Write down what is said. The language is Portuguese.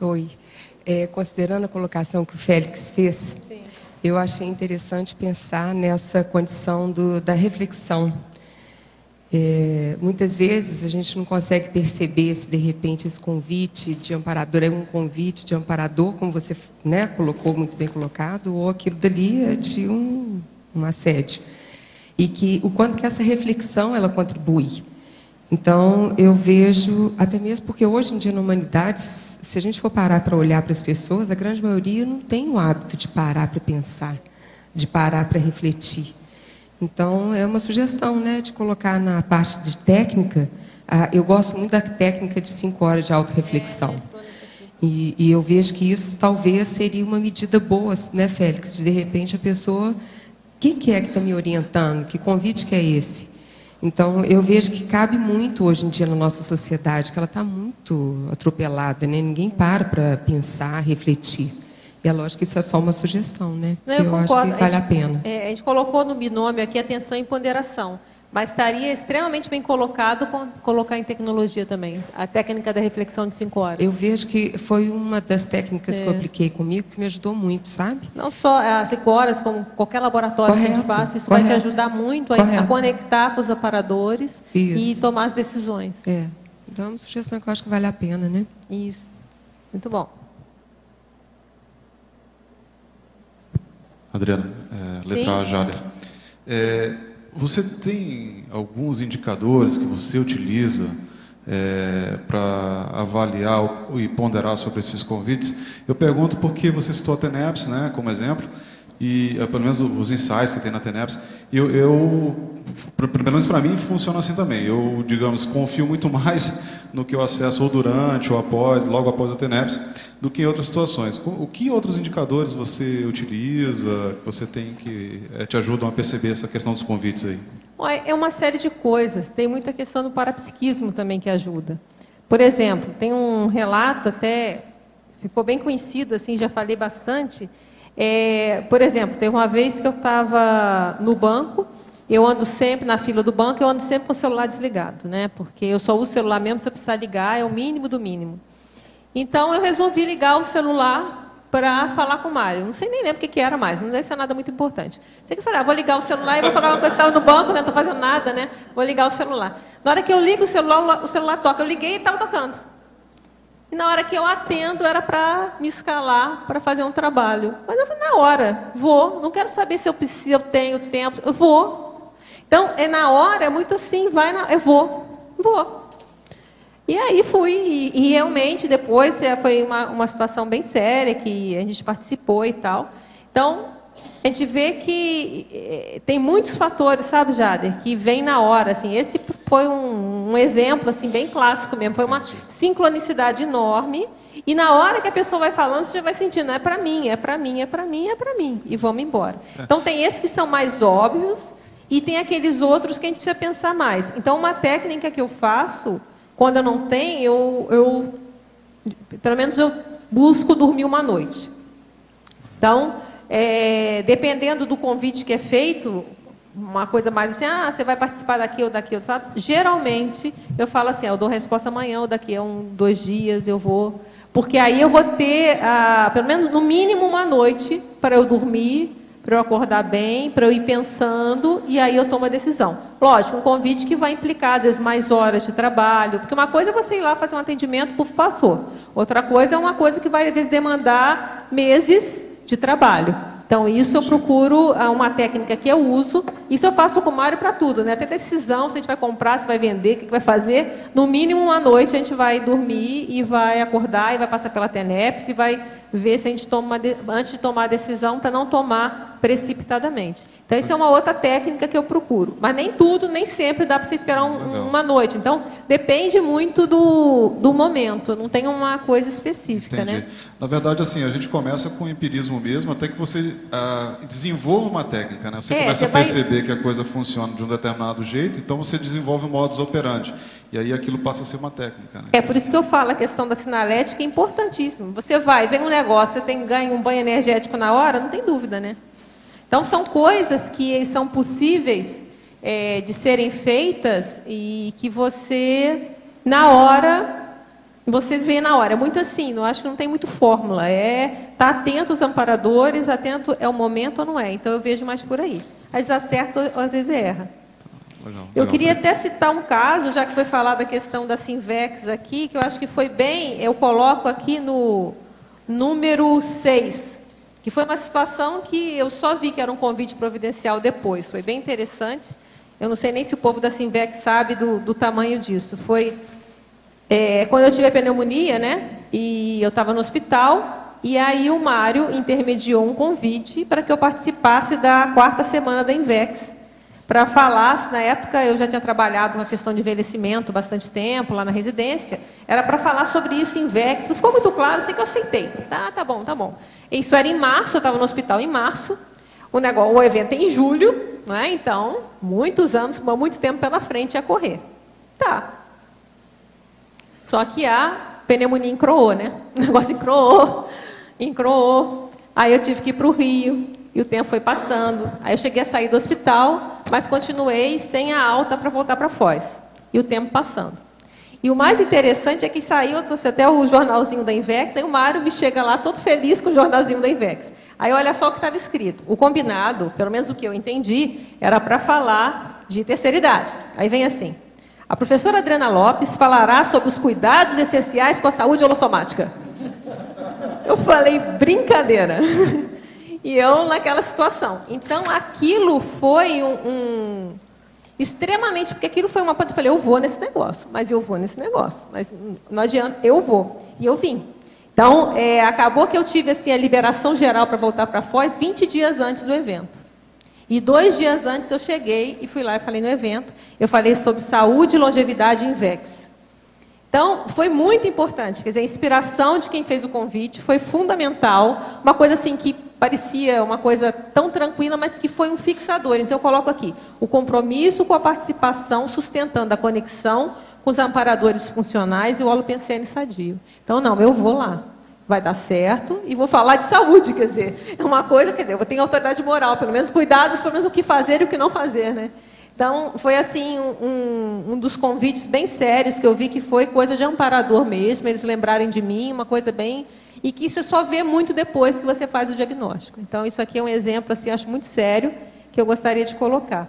Oi. Considerando a colocação que o Félix fez, sim, eu achei interessante pensar nessa condição da reflexão. Muitas vezes a gente não consegue perceber se de repente esse convite de amparador é um convite de amparador, como você, né, colocou, muito bem colocado, ou aquilo dali é de um assédio. E que o quanto que essa reflexão ela contribui. Então, eu vejo, até mesmo porque hoje em dia na humanidade, se a gente for parar para olhar para as pessoas, a grande maioria não tem o hábito de parar para pensar, de parar para refletir. Então, é uma sugestão, né, de colocar na parte de técnica. Eu gosto muito da técnica de 5 horas de autorreflexão. E eu vejo que isso talvez seria uma medida boa, né, Félix? De repente a pessoa, quem que é que está me orientando? Que convite que é esse? Então, eu vejo que cabe muito hoje em dia na nossa sociedade, que ela está muito atropelada, né? Ninguém para pensar, refletir. E é lógico que isso é só uma sugestão, né? Não, eu acho que vale a pena. A gente colocou no binômio aqui atenção e ponderação, mas estaria extremamente bem colocado colocar em tecnologia também, a técnica da reflexão de 5 horas. Eu vejo que foi uma das técnicas que eu apliquei comigo que me ajudou muito, sabe? Não só as 5 horas, como qualquer laboratório que a gente faça, isso vai te ajudar muito a conectar com os aparadores e tomar as decisões. Então é uma sugestão que eu acho que vale a pena, né? Isso. Muito bom. Adriana, letra Jader. Você tem alguns indicadores que você utiliza para avaliar e ponderar sobre esses convites? Eu pergunto porque você citou a TENEPS, né, como exemplo, e pelo menos os ensaios que tem na TENEPS. Pelo menos para mim, funciona assim também. Eu, digamos, confio muito mais no que eu acesso ou durante ou após, logo após a TENEPS, do que em outras situações. O que outros indicadores você utiliza, que você tem que te ajudam a perceber essa questão dos convites aí? É uma série de coisas. Tem muita questão do parapsiquismo também que ajuda. Por exemplo, tem um relato até, ficou bem conhecido, assim, já falei bastante. Por exemplo, teve uma vez que eu estava no banco, eu ando sempre na fila do banco, eu ando sempre com o celular desligado, né? Porque eu só uso o celular mesmo se eu precisar ligar, é o mínimo do mínimo. Então, eu resolvi ligar o celular para falar com o Mário. Não sei nem lembro o que era mais, não deve ser nada muito importante. Sei que eu falei, vou ligar o celular e vou falar uma coisa, estava no banco, né? Não estou fazendo nada, né? Vou ligar o celular. Na hora que eu ligo o celular toca. Eu liguei e estava tocando. E na hora que eu atendo, era para me escalar para fazer um trabalho. Mas eu falei, na hora, vou. Não quero saber se eu tenho tempo. Eu vou. Então, na hora, é muito assim, eu vou. E aí fui, e realmente depois foi uma situação bem séria, que a gente participou e tal. Então, a gente vê que tem muitos fatores, sabe, Jader, que vem na hora. Assim, esse foi um exemplo assim, bem clássico mesmo, foi uma sincronicidade enorme, e na hora que a pessoa vai falando, você já vai sentindo, é para mim, é para mim, é para mim, é para mim, e vamos embora. Então, tem esses que são mais óbvios, e tem aqueles outros que a gente precisa pensar mais. Então, uma técnica que eu faço, quando eu não tenho, pelo menos eu busco dormir uma noite. Então, dependendo do convite que é feito, uma coisa mais assim, você vai participar daqui ou daquilo, sabe? Geralmente, eu falo assim, eu dou resposta amanhã ou daqui a 2 dias eu vou... Porque aí eu vou ter, pelo menos, no mínimo, uma noite para eu dormir, para eu acordar bem, para eu ir pensando, e aí eu tomo a decisão. Lógico, um convite que vai implicar, às vezes, mais horas de trabalho, porque uma coisa é você ir lá fazer um atendimento, puf, passou. Outra coisa é uma coisa que vai, às vezes, demandar meses de trabalho. Então, isso eu procuro, uma técnica que eu uso, isso eu faço com o Mário para tudo, né? Até decisão, se a gente vai comprar, se vai vender, o que vai fazer. No mínimo, uma noite, a gente vai dormir e vai acordar, e vai passar pela TENEPS, e vai ver se a gente toma, antes de tomar a decisão, para não tomar precipitadamente. Então, isso é uma outra técnica que eu procuro. Mas nem tudo, nem sempre dá para você esperar uma noite. Então, depende muito do momento, não tem uma coisa específica. Entendi. Né? Na verdade, assim, a gente começa com o empirismo mesmo, até que você desenvolva uma técnica, né? Você começa a perceber que a coisa funciona de um determinado jeito, então você desenvolve um modus operandi. E aí aquilo passa a ser uma técnica. Né? Por isso que eu falo, a questão da sinalética é importantíssima. Você vem um negócio, você ganha um banho energético na hora, não tem dúvida, né? Então, são coisas que são possíveis de serem feitas e que você, na hora, você vê na hora. É muito assim, não acho que não tem muito fórmula. Tá atento aos amparadores, atento é o momento ou não é. Então eu vejo mais por aí. Às vezes acerta, às vezes erra. Legal, Eu legal. queria até citar um caso, já que foi falado a questão da Sinvex aqui, que eu acho que foi bem, eu coloco aqui no número 6, que foi uma situação que eu só vi que era um convite providencial depois. Foi bem interessante. Eu não sei nem se o povo da Sinvex sabe do tamanho disso. Foi quando eu tive a pneumonia, né? E eu estava no hospital, e aí o Mário intermediou um convite para que eu participasse da 4ª semana da Invex, para falar. Na época eu já tinha trabalhado com a questão de envelhecimento bastante tempo lá na residência, era para falar sobre isso em Invex. Não ficou muito claro, sei que eu aceitei. Tá bom, tá bom. Isso era em março, eu estava no hospital em março, o evento é em julho, né? Então, muitos anos, muito tempo pela frente a correr. Tá. Só que a pneumonia encroou, né? O negócio encroou. Aí eu tive que ir para o Rio, e o tempo foi passando. Aí eu cheguei a sair do hospital, mas continuei sem a alta para voltar para Foz. E o tempo passando. E o mais interessante é que saiu, eu trouxe até o jornalzinho da Invex, aí o Mário me chega lá todo feliz com o jornalzinho da Invex. Aí olha só o que estava escrito. O combinado, pelo menos o que eu entendi, era para falar de terceira idade. Aí vem assim: a professora Adriana Lopes falará sobre os cuidados essenciais com a saúde holossomática. Eu falei, brincadeira. E eu naquela situação. Então, aquilo foi extremamente, porque aquilo foi uma coisa, eu falei, eu vou nesse negócio, mas não adianta, eu vou. E eu vim. Então, acabou que eu tive assim, a liberação geral para voltar para Foz 20 dias antes do evento. E 2 dias antes eu cheguei e fui lá e falei no evento, eu falei sobre saúde e longevidade em Invex. Então, foi muito importante, quer dizer, a inspiração de quem fez o convite foi fundamental, uma coisa assim que parecia uma coisa tão tranquila, mas que foi um fixador. Então, eu coloco aqui, o compromisso com a participação, sustentando a conexão com os amparadores funcionais e o holopensene sadio. Então, não, eu vou lá, vai dar certo, e vou falar de saúde, quer dizer, é uma coisa, quer dizer, eu tenho autoridade moral, pelo menos cuidados, pelo menos o que fazer e o que não fazer, né? Então, foi assim, um dos convites bem sérios que eu vi que foi coisa de amparador mesmo, eles lembrarem de mim, uma coisa bem... E que isso só vê muito depois que você faz o diagnóstico. Então, isso aqui é um exemplo, assim, acho muito sério, que eu gostaria de colocar.